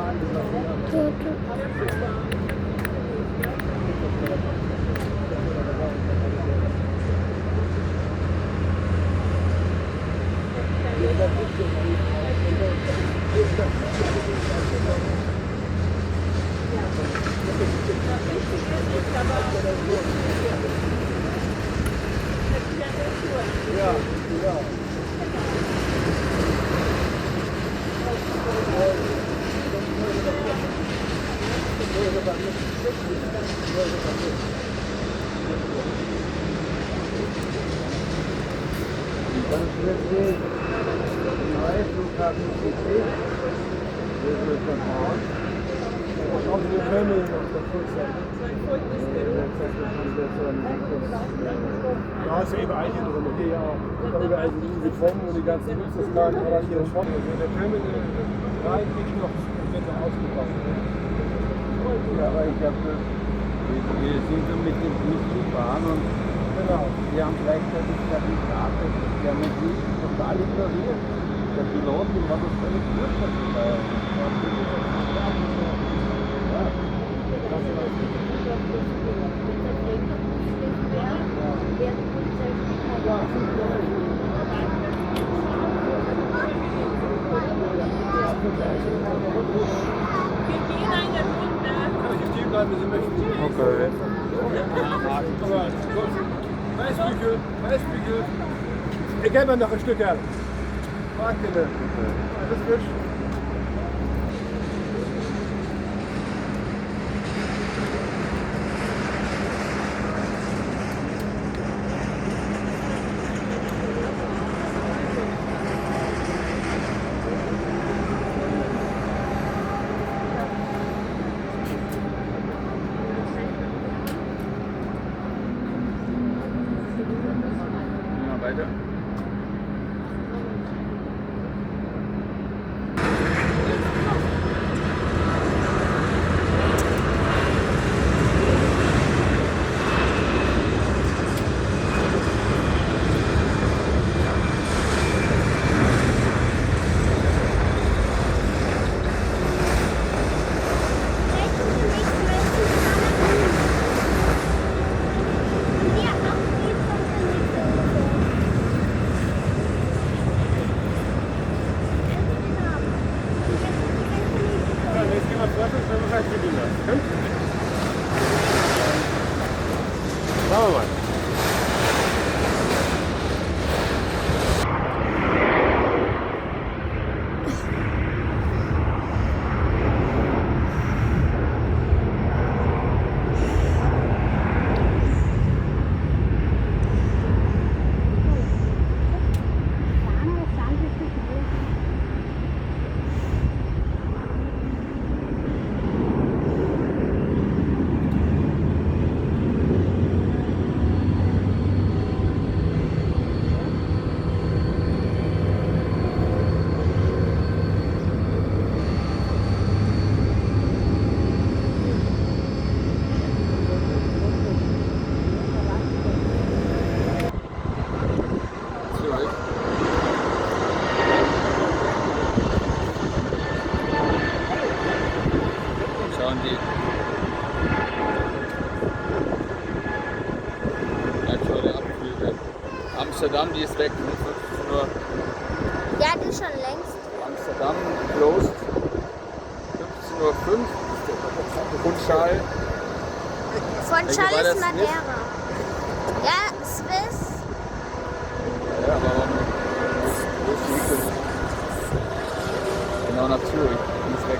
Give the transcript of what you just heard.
Ja, ist ja überall hier drin. Hier ja auch. Überall sind die Beton und die ganzen Luxuslagen, aber hier schon. Also der Terminal 3 kriegt noch ausgebaut. Ja, aber ich glaube, wir sind so mit dem Bus gefahren und Genau. wir haben gleichzeitig die Karte, der haben uns total ignoriert. Der Pilot, dem war das völlig wurscht, dass wir da Kann ich stehen bleiben, wenn Sie möchten. Okay. Aber Weißbügel, Weißbügel. Ich gebe mir noch ein Stück an. Warte bitte. Alles gut. weiter. Schauen wir mal. Schauen die. Aktuelle Abflüge. Amsterdam, die ist weg. 15 Uhr. Ja, die schon längst. Amsterdam closed. 15:05 Uhr. Und Schal. Von Welche war Charles das? Madeira. Ja, Swiss. Ja, aber wo ist die? Genau nach Zürich. Die ist weg.